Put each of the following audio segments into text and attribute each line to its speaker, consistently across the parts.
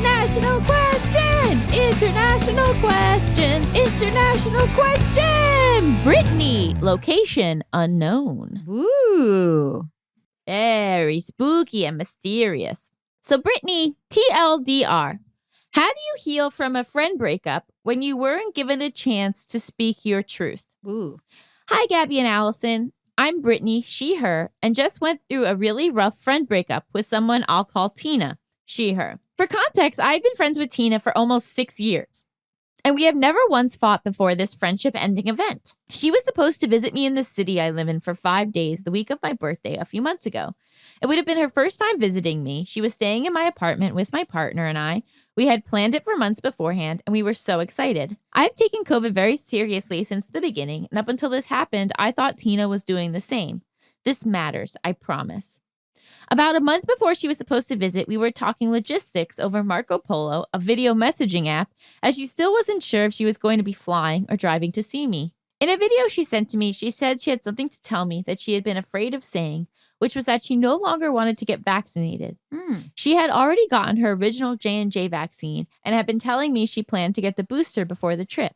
Speaker 1: International question! International question! International question! Brittany, location unknown.
Speaker 2: Ooh.
Speaker 1: Very spooky and mysterious. So Brittany, TLDR. How do you heal from a friend breakup when you weren't given a chance to speak your truth?
Speaker 2: Ooh.
Speaker 1: Hi, Gabby and Allison. I'm Brittany, she, her, and just went through a really rough friend breakup with someone I'll call Tina, she, her. For context, I've been friends with Tina for almost 6 years, and we have never once fought before this friendship-ending event. She was supposed to visit me in the city I live in for 5 days the week of my birthday a few months ago. It would have been her first time visiting me. She was staying in my apartment with my partner and I. We had planned it for months beforehand, and we were so excited. I've taken COVID very seriously since the beginning, and up until this happened, I thought Tina was doing the same. This matters, I promise. About a month before she was supposed to visit, we were talking logistics over Marco Polo, a video messaging app, as she still wasn't sure if she was going to be flying or driving to see me. In a video she sent to me, she said she had something to tell me that she had been afraid of saying, which was that she no longer wanted to get vaccinated. She had already gotten her original J&J vaccine and had been telling me she planned to get the booster before the trip.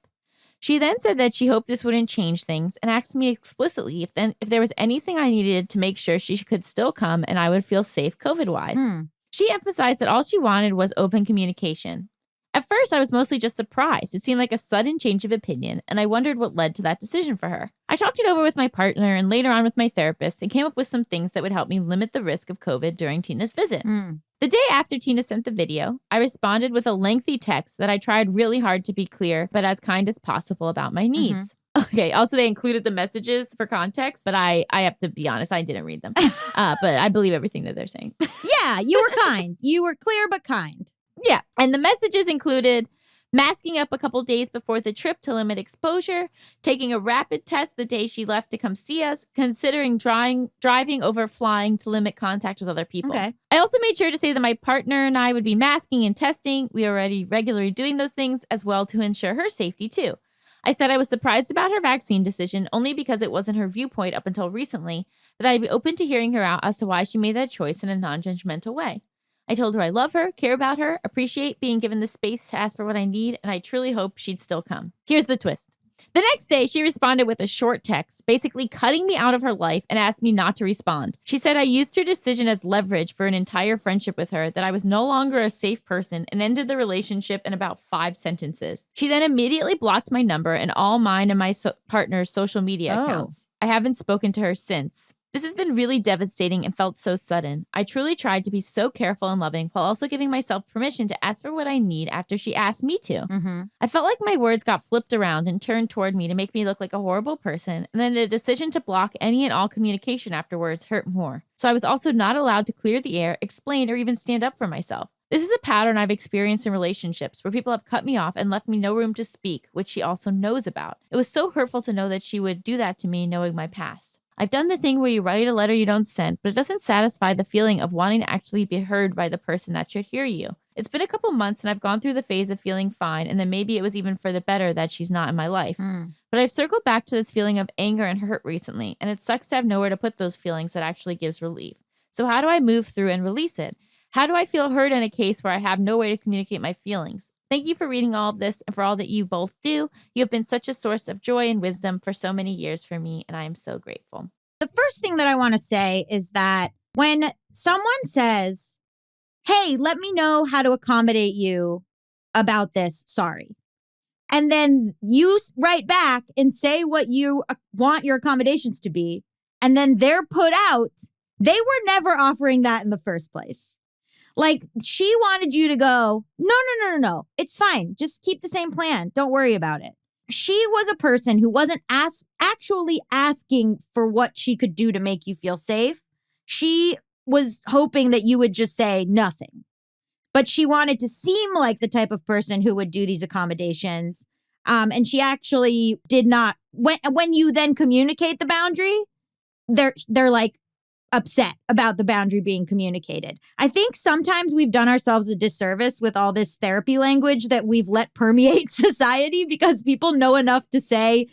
Speaker 1: She then said that she hoped this wouldn't change things and asked me explicitly if there was anything I needed to make sure she could still come and I would feel safe COVID-wise. She emphasized that all she wanted was open communication. At first, I was mostly just surprised. It seemed like a sudden change of opinion, and I wondered what led to that decision for her. I talked it over with my partner and later on with my therapist and came up with some things that would help me limit the risk of COVID during Tina's visit. The day after Tina sent the video, I responded with a lengthy text that I tried really hard to be clear, but as kind as possible about my needs. Okay, also they included the messages for context, but I have to be honest, I didn't read them. But I believe everything that they're saying.
Speaker 2: Yeah, you were kind. You were clear but kind.
Speaker 1: Yeah, and the messages included masking up a couple days before the trip to limit exposure, taking a rapid test the day she left to come see us, considering driving over flying to limit contact with other people.
Speaker 2: Okay.
Speaker 1: I also made sure to say that my partner and I would be masking and testing. We were already regularly doing those things as well to ensure her safety too. I said I was surprised about her vaccine decision only because it wasn't her viewpoint up until recently, but I'd be open to hearing her out as to why she made that choice in a non-judgmental way. I told her I love her, care about her, appreciate being given the space to ask for what I need, and I truly hope she'd still come. Here's the twist. The next day, she responded with a short text, basically cutting me out of her life and asked me not to respond. She said I used her decision as leverage for an entire friendship with her, that I was no longer a safe person, and ended the relationship in about 5 sentences. She then immediately blocked my number and all mine and my partner's social media accounts. I haven't spoken to her since. This has been really devastating and felt so sudden. I truly tried to be so careful and loving while also giving myself permission to ask for what I need after she asked me to. I felt like my words got flipped around and turned toward me to make me look like a horrible person, and then the decision to block any and all communication afterwards hurt more. So I was also not allowed to clear the air, explain, or even stand up for myself. This is a pattern I've experienced in relationships where people have cut me off and left me no room to speak, which she also knows about. It was so hurtful to know that she would do that to me knowing my past. I've done the thing where you write a letter you don't send, but it doesn't satisfy the feeling of wanting to actually be heard by the person that should hear you. It's been a couple months and I've gone through the phase of feeling fine, and then maybe it was even for the better that she's not in my life. But I've circled back to this feeling of anger and hurt recently, and it sucks to have nowhere to put those feelings that actually gives relief. So how do I move through and release it? How do I feel heard in a case where I have no way to communicate my feelings? Thank you for reading all of this and for all that you both do. You have been such a source of joy and wisdom for so many years for me, and I am so grateful.
Speaker 2: The first thing that I want to say is that when someone says, hey, let me know how to accommodate you about this, sorry. And then you write back and say what you want your accommodations to be, and then they're put out, they were never offering that in the first place. Like, she wanted you to go, no. It's fine. Just keep the same plan. Don't worry about it. She was a person who wasn't actually asking for what she could do to make you feel safe. She was hoping that you would just say nothing. But she wanted to seem like the type of person who would do these accommodations. And she actually did not. When you then communicate the boundary, they're like upset about the boundary being communicated. I think sometimes we've done ourselves a disservice with all this therapy language that we've let permeate society, because people know enough to say,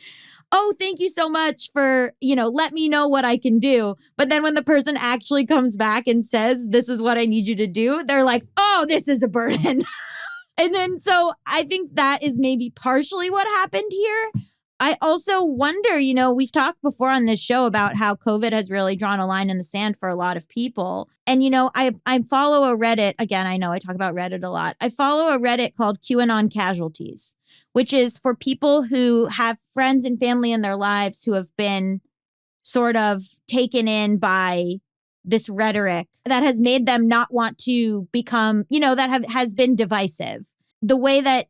Speaker 2: oh, thank you so much for, let me know what I can do. But then when the person actually comes back and says, this is what I need you to do, they're like, oh, this is a burden. And then so I think that is maybe partially what happened here. I also wonder, we've talked before on this show about how COVID has really drawn a line in the sand for a lot of people. And, I follow a Reddit. Again, I know I talk about Reddit a lot. I follow a Reddit called QAnon Casualties, which is for people who have friends and family in their lives who have been sort of taken in by this rhetoric that has made them not want to become, has been divisive. The way that,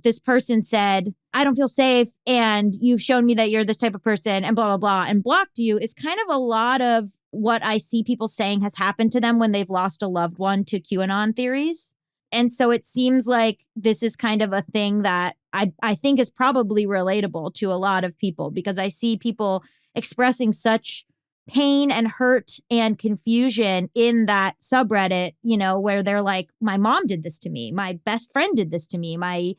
Speaker 2: this person said, I don't feel safe and you've shown me that you're this type of person and blah, blah, blah, and blocked you is kind of a lot of what I see people saying has happened to them when they've lost a loved one to QAnon theories. And so it seems like this is kind of a thing that I think is probably relatable to a lot of people because I see people expressing such pain and hurt and confusion in that subreddit, where they're like, my mom did this to me. My best friend did this to me. My,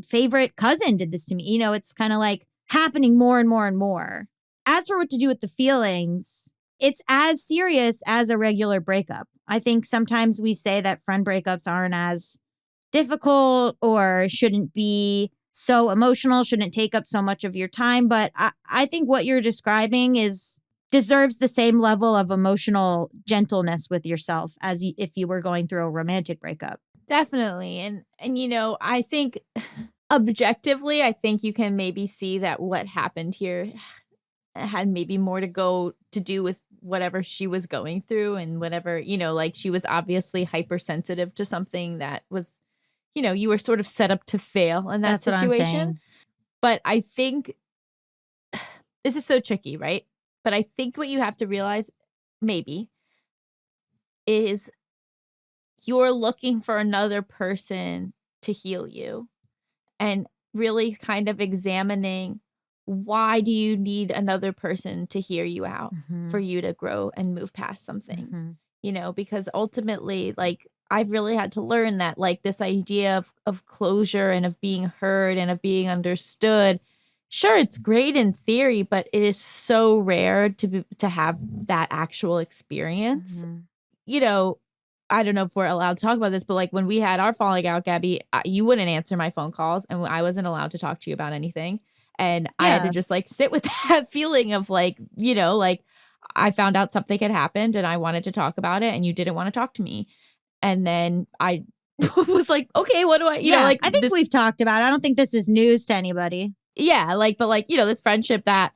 Speaker 2: favorite cousin did this to me. It's kind of like happening more and more and more. As for what to do with the feelings, it's as serious as a regular breakup. I think sometimes we say that friend breakups aren't as difficult or shouldn't be so emotional, shouldn't take up so much of your time. But I think what you're describing deserves the same level of emotional gentleness with yourself as if you were going through a romantic breakup.
Speaker 1: Definitely. And I think objectively, I think you can maybe see that what happened here had maybe more to do with whatever she was going through and whatever, like she was obviously hypersensitive to something that was, you were sort of set up to fail in that
Speaker 2: That's
Speaker 1: situation.
Speaker 2: What I'm saying.
Speaker 1: But I think this is so tricky, right? But I think what you have to realize maybe is you're looking for another person to heal you and really kind of examining why do you need another person to hear you out for you to grow and move past something, because ultimately, like, I've really had to learn that, like, this idea of closure and of being heard and of being understood, sure, it's great in theory, but it is so rare to have that actual experience. I don't know if we're allowed to talk about this, but like when we had our falling out, Gabby, you wouldn't answer my phone calls and I wasn't allowed to talk to you about anything. And I had to just like sit with that feeling of like, like I found out something had happened and I wanted to talk about it and you didn't want to talk to me. And then I was like, okay, what do I, like
Speaker 2: I think we've talked about it. I don't think this is news to anybody.
Speaker 1: Yeah. But this friendship that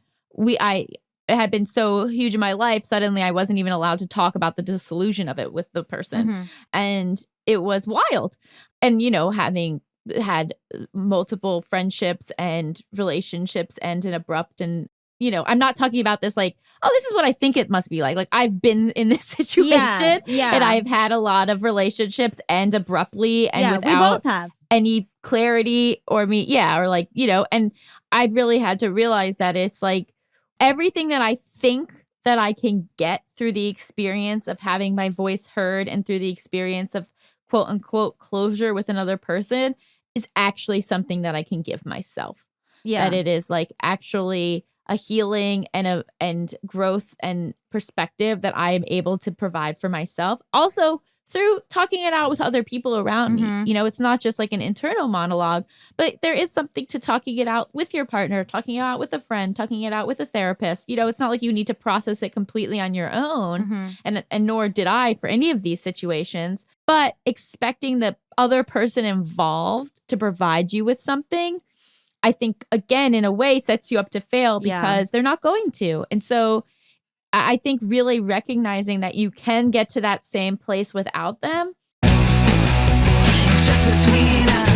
Speaker 1: it had been so huge in my life, suddenly I wasn't even allowed to talk about the disillusion of it with the person. And it was wild. And, having had multiple friendships and relationships end in Abrupt and, I'm not talking about this like, oh, this is what I think it must be like. Like I've been in this situation and I've had a lot of relationships end abruptly and without
Speaker 2: we both have
Speaker 1: any clarity or and I really had to realize that it's like, everything that I think that I can get through the experience of having my voice heard and through the experience of quote unquote closure with another person is actually something that I can give myself. Yeah. That it is like actually a healing and growth and perspective that I am able to provide for myself. Also, through talking it out with other people around me. It's not just like an internal monologue, but there is something to talking it out with your partner, talking it out with a friend, talking it out with a therapist. It's not like you need to process it completely on your own. And nor did I for any of these situations, but expecting the other person involved to provide you with something, I think, again, in a way sets you up to fail because they're not going to. And so I think really recognizing that you can get to that same place without them.
Speaker 3: Just between us.